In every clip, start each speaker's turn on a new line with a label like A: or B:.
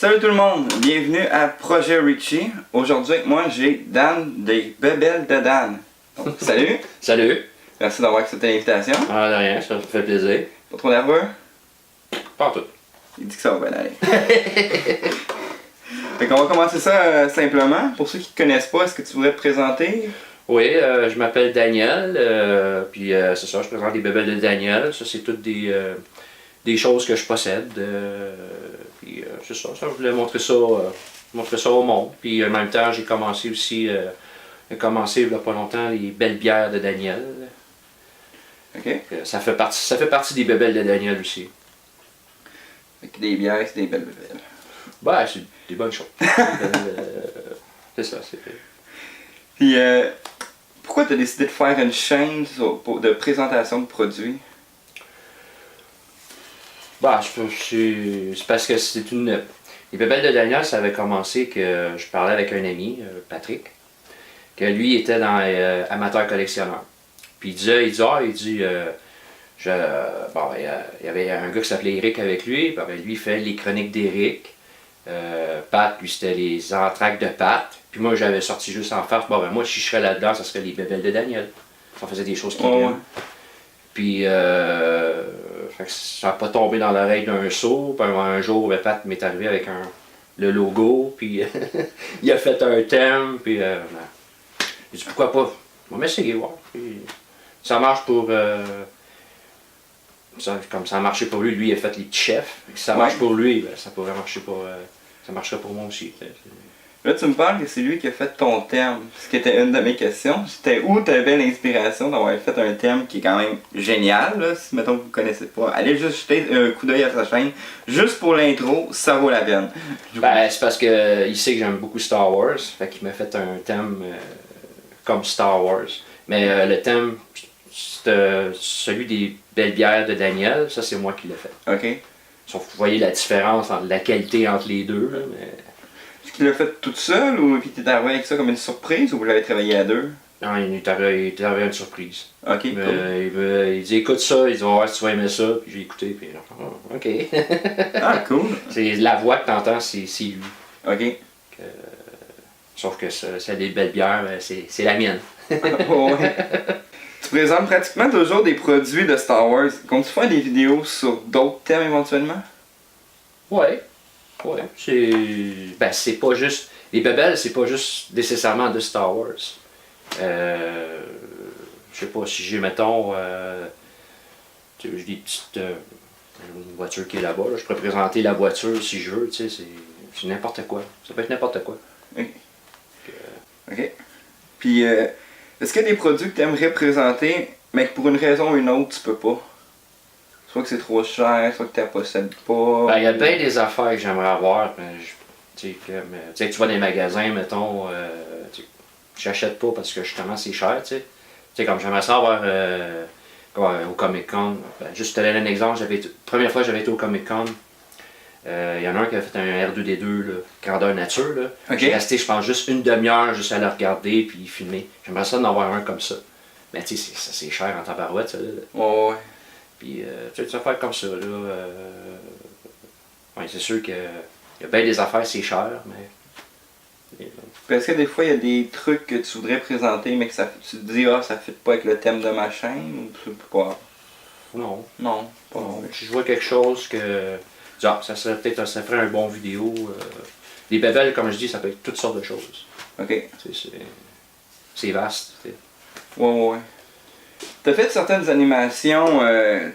A: Salut tout le monde, bienvenue à Projet Richie. Aujourd'hui avec moi j'ai Dan des Bébelles de Dan. Donc, salut,
B: Salut!
A: merci d'avoir accepté l'invitation.
B: Ah, de rien, ça me fait plaisir.
A: Pas trop nerveux?
B: Pas en tout.
A: Il dit que ça va bien aller. Fait qu'on va commencer ça simplement. Pour ceux qui ne te connaissent pas, est-ce que tu voudrais te présenter?
B: Oui, je m'appelle Daniel, puis c'est ça, je présente les bébelles de Daniel. Ça, c'est toutes des choses que je possède. Puis c'est ça, je voulais montrer ça au monde. Puis en même temps, j'ai commencé aussi, il y a pas longtemps, les belles bières de Daniel.
A: Ok.
B: Ça fait partie des bébelles de Daniel aussi.
A: Fait que des bières, c'est des belles bébelles.
B: Ben, c'est des bonnes choses. C'est ça, c'est fait.
A: Puis pourquoi tu as décidé de faire une chaîne de présentation de produits?
B: Bah, c'est parce que c'est une. Les bébelles de Daniel, ça avait commencé que je parlais avec un ami, Patrick, que lui était dans amateur collectionneur. Puis il dit, bon, il y avait un gars qui s'appelait Eric avec lui, puis lui il fait les chroniques d'Eric. Pat, lui c'était les entr'actes de Pat. Puis moi j'avais sorti juste en face, bon ben moi si je serais là-dedans, ça serait les bébelles de Daniel. Ça faisait des choses qui viennent. Puis ça n'a pas tombé dans l'oreille d'un sourd. Puis un jour, ben, Pat m'est arrivé avec le logo, puis il a fait un thème, puis j'ai dit pourquoi pas, on va m'essayer voir. Puis, ça marche pour. Comme ça a marché pour lui, lui il a fait les petits chefs. Si ça marche pour lui, ben, ça pourrait marcher pour. Ça marcherait pour moi aussi.
A: Là, tu me parles que c'est lui qui a fait ton thème, ce qui était une de mes questions. C'était où tu avais l'inspiration d'avoir fait un thème qui est quand même génial, là, si mettons que vous ne connaissez pas. Allez juste jeter un coup d'œil à sa chaîne, juste pour l'intro, ça vaut la peine.
B: Ben, c'est parce qu'il sait que j'aime beaucoup Star Wars, fait qu'il m'a fait un thème comme Star Wars. Mais le thème, celui des belles bières de Daniel, ça c'est moi qui l'ai fait.
A: Ok.
B: Sauf que vous voyez la différence, la qualité entre les deux. Là, mais...
A: Est-ce qu'il l'a fait toute seule ou puis t'es arrivé avec ça comme une surprise ou vous l'avez travaillé à deux?
B: Non, il est arrivé une surprise.
A: Ok,
B: Mais,
A: cool.
B: il dit écoute ça, il dit on va voir si tu vas aimer ça, puis j'ai écouté, puis ok.
A: Ah, cool.
B: C'est la voix que t'entends, c'est lui.
A: Ok.
B: Sauf que celle des belles bières, c'est la mienne.
A: Ouais. Tu présentes pratiquement toujours des produits de Star Wars. Comptes-tu faire des vidéos sur d'autres thèmes éventuellement?
B: Ouais. Ouais. C'est pas juste. Les bébelles, c'est pas juste nécessairement de Star Wars. Je sais pas si j'ai, mettons. J'ai des petites. Une voiture qui est là-bas. Là. Je pourrais présenter la voiture si je veux. C'est n'importe quoi. Ça peut être n'importe quoi.
A: Ok. Ok. Puis, est-ce qu'il y a des produits que tu aimerais présenter, mais que pour une raison ou une autre, tu peux pas? Soit que c'est trop cher, soit que tu ne possèdes pas.
B: Ben, il y a bien des affaires que j'aimerais avoir. Tu sais, tu vas dans les magasins, mettons, j'achète pas parce que justement c'est cher. Tu sais, comme j'aimerais ça avoir au Comic Con. Ben, juste te donner un exemple, la première fois que j'avais été au Comic Con, il y en a un qui a fait un R2D2, là, grandeur nature. Là.
A: Okay.
B: J'ai resté, je pense, juste une demi-heure juste à le regarder puis filmer. J'aimerais ça d'en avoir un comme ça. Mais tu sais, c'est cher en tabarouette, ça. Là.
A: Ouais.
B: Puis, tu sais, des affaires comme ça, là. Ouais, c'est sûr qu'il y a bien des affaires, c'est cher, mais.
A: Est-ce que des fois, il y a des trucs que tu voudrais présenter, mais que tu te dis, ah, ça ne fit pas avec le thème de ma chaîne, ou tu peux pas?
B: Non.
A: Non, pas
B: non. Si je vois quelque chose que. Ça serait peut-être ça ferait un bon vidéo. Les bébelles, comme je dis, ça peut être toutes sortes de choses.
A: Ok.
B: C'est vaste. T'sais.
A: Ouais. T'as fait certaines animations,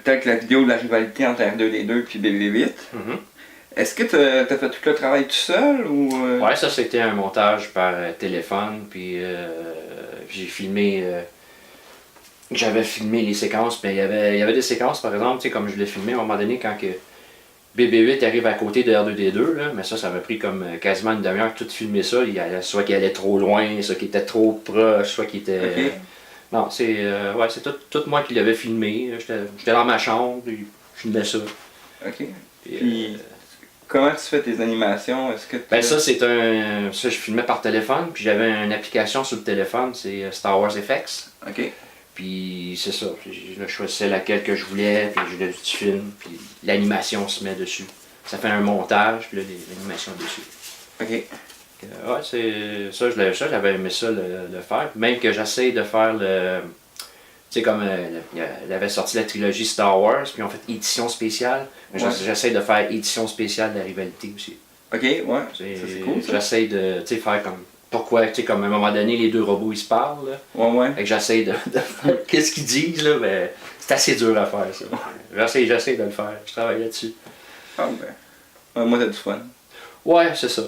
A: telles que la vidéo de la rivalité entre R2D2 et BB8.
B: Mm-hmm.
A: Est-ce que t'as fait tout le travail tout seul ou
B: Ouais, ça c'était un montage par téléphone, puis j'ai filmé. J'avais filmé les séquences, mais il y avait des séquences, par exemple, tu sais, comme je l'ai filmé à un moment donné quand que BB8 arrive à côté de R2D2, là, mais ça m'a pris comme quasiment une demi-heure tout filmer ça. Soit qu'il allait trop loin, soit qu'il était trop proche, soit qu'il était.
A: Okay.
B: Non, c'est tout moi qui l'avais filmé. J'étais dans ma chambre, puis je filmais ça.
A: Ok. Puis, comment tu fais tes animations? Est-ce que
B: ben ça, ça, je filmais par téléphone, puis j'avais une application sur le téléphone, c'est Star Wars FX.
A: Ok.
B: Puis c'est ça, je choisissais laquelle que je voulais, puis je filme, puis l'animation se met dessus. ça fait un montage, puis là, l'animation dessus.
A: Ok.
B: Ouais, c'est ça, j'avais aimé ça le faire. Même que j'essaie de faire le. Tu sais, comme il avait sorti la trilogie Star Wars, puis on fait édition spéciale. Mais j'essaie de faire édition spéciale de la rivalité aussi.
A: Ok, ouais. Ça, c'est cool.
B: J'essaie de faire comme. Pourquoi, tu sais, comme à un moment donné, les deux robots ils se parlent. Là.
A: Ouais.
B: Et que j'essaie de faire. Qu'est-ce qu'ils disent, là, mais c'est assez dur à faire, ça. J'essaie de le faire. Je travaille là-dessus.
A: Ah, ben. Ouais, moi, t'as du fun.
B: Ouais, c'est ça.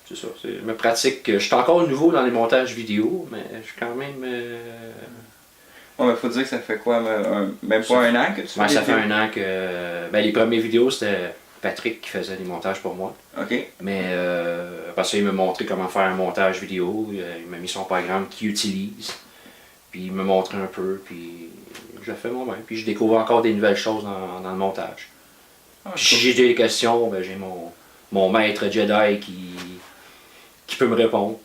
B: C'est ça. Je me pratique. Je suis encore nouveau dans les montages vidéo, mais je suis quand même.
A: Ouais, mais faut dire que ça fait quoi, même pas un an que tu fais
B: Ouais, ça
A: des
B: fait
A: vidéos?
B: un an que. Ben, les premières vidéos, c'était Patrick qui faisait les montages pour moi.
A: Ok.
B: Mais parce qu'il m'a montré comment faire un montage vidéo. Il m'a mis son programme qu'il utilise. Puis il m'a montré un peu. Puis je le fais moi-même. Puis je découvre encore des nouvelles choses dans le montage.
A: Ah,
B: Puis si j'ai des questions, ben, j'ai mon maître Jedi qui peut me répondre.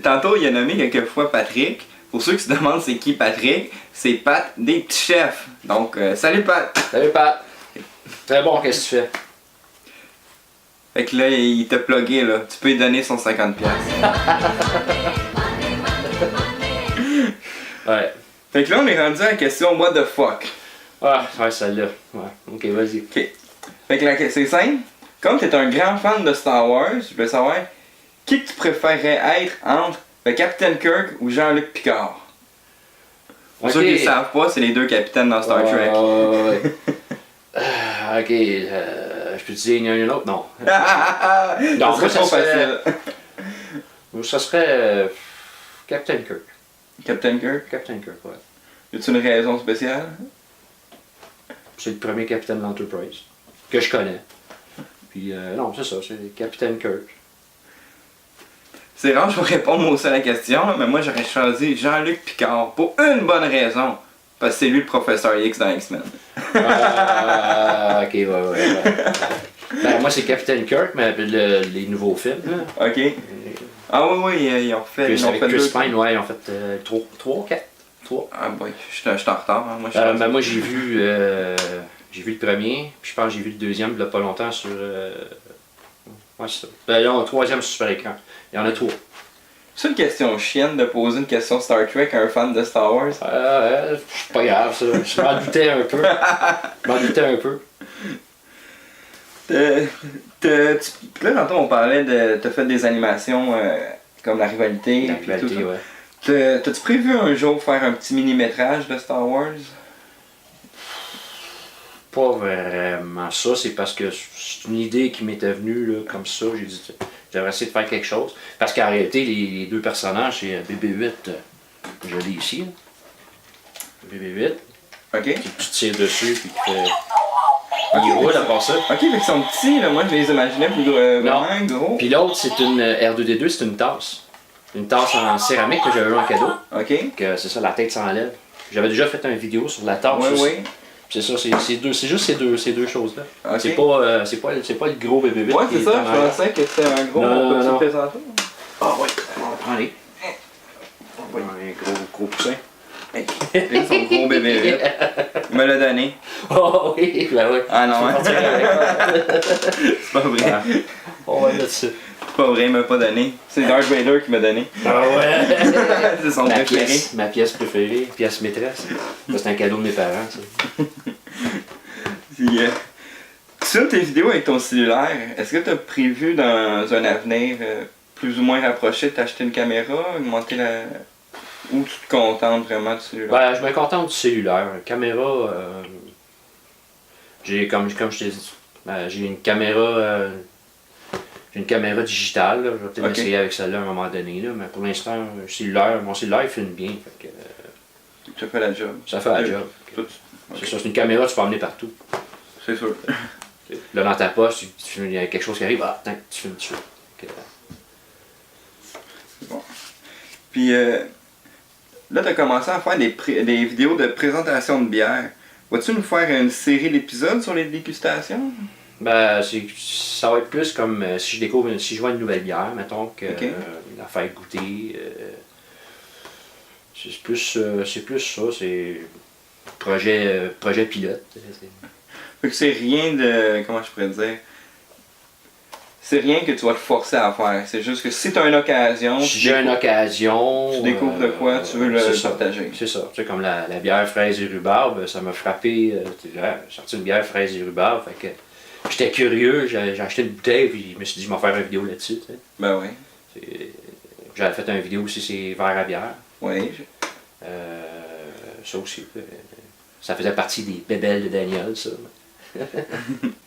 A: Tantôt, il a nommé quelques fois Patrick. Pour ceux qui se demandent c'est qui Patrick, c'est Pat des petits chefs. Donc, salut Pat!
B: Salut Pat! Très bon, qu'est-ce que tu fais?
A: Fait que là, il t'a plugué, là. Tu peux lui donner son 50$.
B: Ouais.
A: Fait que là, on est rendu à la question What the fuck?
B: Ah, ouais, celle-là. Ouais. Ok, vas-y.
A: Ok. Fait que c'est simple. Comme t'es un grand fan de Star Wars, je veux savoir qui que tu préférerais être entre le Capitaine Kirk ou Jean-Luc Picard? Pour ceux qui ne savent pas, c'est les deux capitaines dans Star Trek.
B: Ouais. Ok, je peux te dire une et l'autre? Non.
A: Non,
B: moi,
A: ça serait
B: serait-
A: facile.
B: Ça serait Captain Kirk.
A: Captain Kirk?
B: Captain Kirk, ouais.
A: Y a-tu une raison spéciale?
B: C'est le premier capitaine de l'Enterprise que je connais. Puis non, c'est ça, c'est Captain Kirk.
A: C'est rare, je vais répondre moi aussi à la question, là, mais moi j'aurais choisi Jean-Luc Picard pour une bonne raison. Parce que c'est lui le professeur X dans X-Men.
B: Ok, ouais. Ben, moi, c'est Captain Kirk, mais les nouveaux films. Là.
A: Ok. Ah oui, ils ont fait,
B: Avec Chris
A: deux.
B: Pine, ouais, ils ont fait 3, 4. 3.
A: Ah boy, je suis en retard. Hein. Moi,
B: Ben, moi, j'ai vu le premier, puis je pense que j'ai vu le deuxième il y a pas longtemps sur. Ouais, c'est ça. Ben, il y en a un troisième sur super écran. Il y en a 3.
A: C'est une question chienne de poser une question Star Trek à un fan de Star Wars.
B: C'est pas grave, ça. Je m'en doutais un peu.
A: Là, tantôt, on parlait de. T'as fait des animations comme la rivalité.
B: La
A: puis
B: rivalité,
A: tout ça.
B: ouais.
A: T'as-tu prévu un jour faire un petit mini-métrage de Star Wars?
B: Pas vraiment ça, c'est parce que c'est une idée qui m'était venue là, comme ça. J'ai dit, j'aimerais essayer de faire quelque chose. Parce qu'en réalité, les deux personnages, c'est BB-8, je l'ai ici. Là. BB-8,
A: Ok.
B: qui tu tires dessus, puis qui fait. Il roule à part ça.
A: Ok, fait qu'ils sont petits, là. Moi je les imaginais plus vraiment gros.
B: Puis l'autre, c'est une R2D2, c'est une tasse. Une tasse en céramique que j'avais eu en cadeau.
A: Ok.
B: Que c'est ça, la tête s'enlève. J'avais déjà fait une vidéo sur la tasse.
A: Oui.
B: C'est ça, c'est juste ces deux choses-là.
A: Ok.
B: C'est pas le gros bébé.
A: Ouais, c'est ça, je pensais que c'était un gros petit présenteur.
B: Ah oui, on prend les. Un gros poussin.
A: Ils sont gros bébés. Il me l'a donné.
B: Oh oui, ben oui.
A: Ah non, hein? C'est pas vrai.
B: On va mettre ça.
A: C'est pas vrai, il m'a pas donné. C'est Darth Vader qui m'a donné.
B: Ah ouais!
A: C'est son préféré.
B: Ma pièce préférée, pièce maîtresse. Ça, c'est un cadeau de mes parents, ça.
A: Puis, tu filmes tes vidéos avec ton cellulaire. Est-ce que tu as prévu dans un avenir plus ou moins rapproché de t'acheter une caméra, augmenter la. Ou tu te contentes vraiment du cellulaire?
B: Ben, je me contente du cellulaire. Caméra, comme je t'ai dit, j'ai une caméra. J'ai une caméra digitale, là. Je vais peut-être essayer avec celle-là à un moment donné, là. Mais pour l'instant, mon cellulaire il filme bien. Fait que,
A: ça fait la job.
B: Ça fait la job. C'est ça, c'est une caméra que tu peux emmener partout.
A: C'est sûr.
B: Là, dans ta poche, il y a quelque chose qui arrive, tu filmes dessus.
A: C'est bon. Puis là, tu as commencé à faire des vidéos de présentation de bière. Vas-tu nous faire une série d'épisodes sur les dégustations?
B: Ben, ça va être plus comme si je vois une nouvelle bière, mettons, la faire goûter. C'est plus ça, c'est projet pilote.
A: Fait que c'est rien de. Comment je pourrais dire? C'est rien que tu vas te forcer à faire. C'est juste que si tu as une occasion.
B: Si j'ai une occasion.
A: Tu découvres de quoi, tu veux le partager.
B: C'est ça. Tu sais, comme la bière fraise et rhubarbe, ça m'a frappé. J'ai sorti une bière fraise et rhubarbe. Fait que j'étais curieux, j'ai acheté une bouteille, puis je me suis dit, je vais faire une vidéo là-dessus. Tu sais.
A: Ben oui.
B: J'avais fait une vidéo aussi, c'est verre à bière.
A: Oui.
B: Ça aussi. Ça faisait partie des bébelles de Daniel, ça.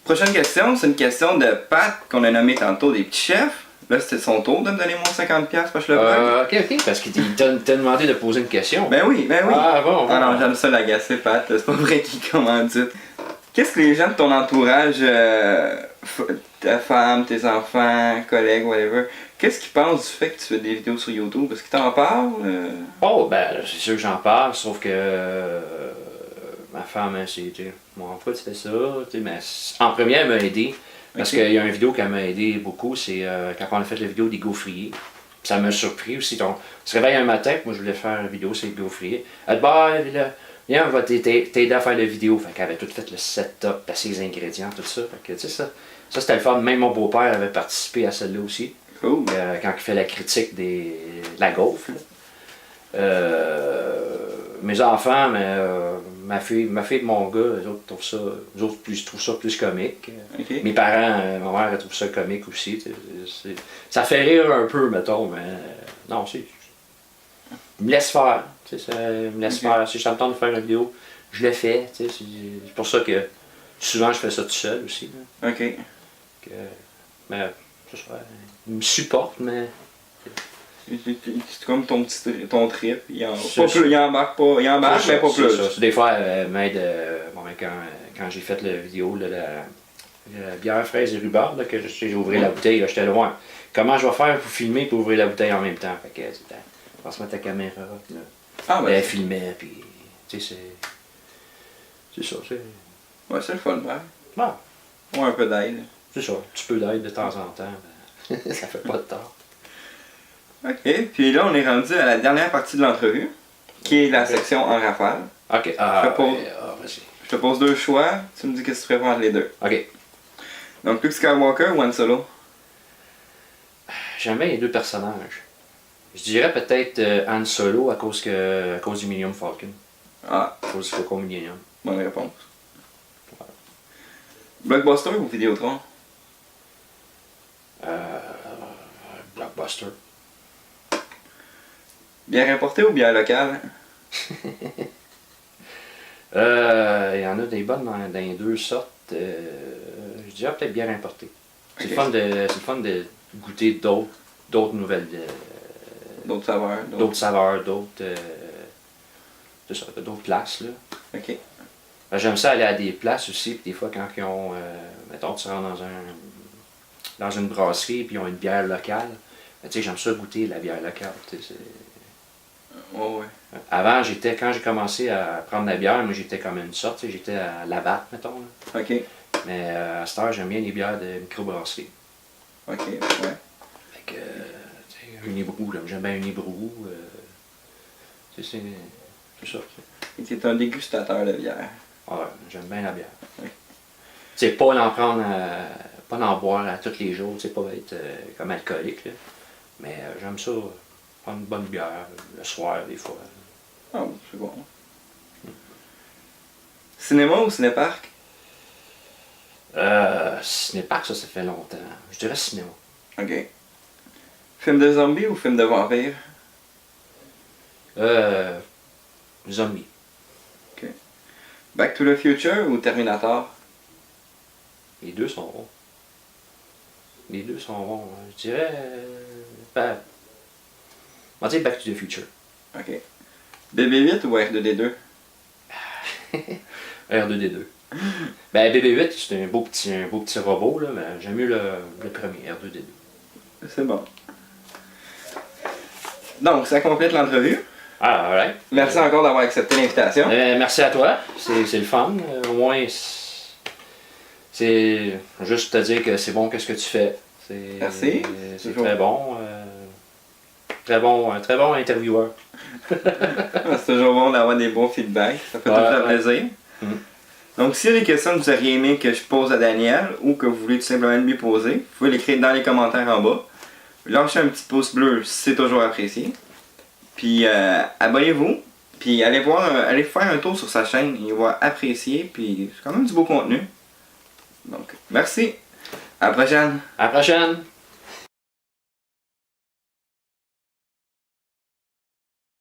A: Prochaine question, c'est une question de Pat qu'on a nommé tantôt des petits chefs. Là, c'était son tour de me donner mon 50$ parce que je le prends.
B: Ok, parce qu'il t'a demandé de poser une question.
A: Ben oui, ben oui.
B: Ah bon.
A: Ah non, j'aime ça l'agacer, Pat. C'est pas vrai qu'il commandite. Qu'est-ce que les gens de ton entourage, ta femme, tes enfants, collègues, whatever, qu'est-ce qu'ils pensent du fait que tu fais des vidéos sur YouTube? Est-ce qu'ils t'en parlent?
B: Oh, ben, c'est sûr que j'en parle, sauf que ma femme, c'est, tu sais, moi, pourquoi tu fais ça? Tu sais, mais en premier, elle m'a aidé. Parce qu'il y a une vidéo qui m'a aidé beaucoup, c'est quand on a fait la vidéo des gaufriers. Puis ça m'a surpris aussi. On se réveille un matin, puis moi je voulais faire une vidéo sur les gaufriers. Elle dit, bah, viens, on va t'aider à faire la vidéo. Fait qu'elle avait tout fait le setup, passer les ingrédients, tout ça. Fait que, tu sais, ça c'était le fun. Même mon beau-père avait participé à celle-là aussi.
A: Cool.
B: Quand il fait la critique de la gaufre. Mes enfants, ma fille et mon gars, eux autres trouvent ça plus comique.
A: Okay.
B: Mes parents, ma mère, elle trouve ça comique aussi. Ça fait rire un peu, mettons, mais non, c'est. Je me laisse faire. Ça me laisse faire. Si je tente de faire une vidéo, je le fais. C'est pour ça que souvent je fais ça tout seul aussi. Là.
A: Ok.
B: Mais ils me supportent, mais.
A: C'est comme ton trip. Il embarque, mais pas plus.
B: Des fois, elle m'aide. Quand j'ai fait la vidéo, là, la bière fraise et rhubarbe, là, que j'ai ouvert la bouteille, j'étais loin. Comment je vais faire pour filmer et ouvrir la bouteille en même temps? Fait que, passe-moi ta caméra. Là.
A: Ah, ben,
B: elle filmait, puis. Tu sais, c'est ça.
A: Ouais, c'est le fun, ben.
B: Bon.
A: Ouais, un peu d'aide.
B: C'est ça. Un petit peu d'aide de temps en temps. Ben, ça fait pas de tort.
A: Ok, puis là, on est rendu à la dernière partie de l'entrevue, qui est la section en rafale.
B: Ok, vas-y.
A: Je te pose deux choix, tu me dis qu'est-ce que tu préfères entre les deux.
B: Ok.
A: Donc, Luke Skywalker ou Han Solo?
B: J'aime bien les deux personnages. Je dirais peut-être Han Solo à cause du Millennium Falcon.
A: Ah.
B: À cause du Faucon Millennium.
A: Bonne réponse. Voilà. Blockbuster ou Vidéotron?
B: Blockbuster.
A: Bière importée ou bière locale?
B: Il y en a des bonnes dans les deux sortes. Je dirais peut-être bière importée. C'est le fun de goûter d'autres nouvelles.
A: D'autres saveurs.
B: D'autres saveurs, d'autres places. Là.
A: Ok.
B: J'aime ça aller à des places aussi, puis des fois quand ils ont. Mettons, tu rentres dans une brasserie, puis ils ont une bière locale. Tu sais, j'aime ça goûter la bière locale.
A: Ouais.
B: Avant, quand j'ai commencé à prendre la bière, moi j'étais comme une sorte, j'étais à Labatt, mettons. Là.
A: Ok.
B: Mais à cette heure, j'aime bien les bières de microbrasserie.
A: Ok, ouais.
B: Fait que, Unibrou, j'aime bien Unibrou. C'est ça.
A: Et tu es un dégustateur de bière.
B: Ouais, j'aime bien la bière.
A: Oui.
B: Tu sais, pas d'en boire à tous les jours, tu sais, pas être comme alcoolique, là. Mais j'aime ça, prendre une bonne bière le soir, des fois.
A: Ah, c'est bon. Cinéma ou cinéparc?
B: Cinéparc, ça fait longtemps. Je dirais cinéma.
A: Ok. Film de zombies ou film de vampire?
B: Zombie.
A: Ok. Back to the Future ou Terminator?
B: Les deux sont bons. Les deux sont bons. Je dirais. On va dire Back to the Future.
A: Ok. BB-8 ou R2D2?
B: R2D2. Ben BB-8, c'est un beau petit robot, là, mais j'aime mieux le premier, R2D2.
A: C'est bon. Donc, ça complète l'entrevue.
B: Ah, alright.
A: Merci encore d'avoir accepté l'invitation.
B: Merci à toi, c'est le fun. Au moins, c'est juste te dire que c'est bon qu'est-ce que tu fais.
A: Merci.
B: C'est très bon. Très bon intervieweur.
A: C'est toujours bon d'avoir des bons feedbacks. Ça fait tout le plaisir. Donc, s'il y a des questions que vous auriez aimé que je pose à Daniel ou que vous voulez tout simplement lui poser, vous pouvez l'écrire dans les commentaires en bas. Lâchez un petit pouce bleu, c'est toujours apprécié. Puis, abonnez-vous. Puis, allez faire un tour sur sa chaîne. Il va apprécier. Puis, c'est quand même du beau contenu. Donc, merci. À la prochaine.
B: À la prochaine!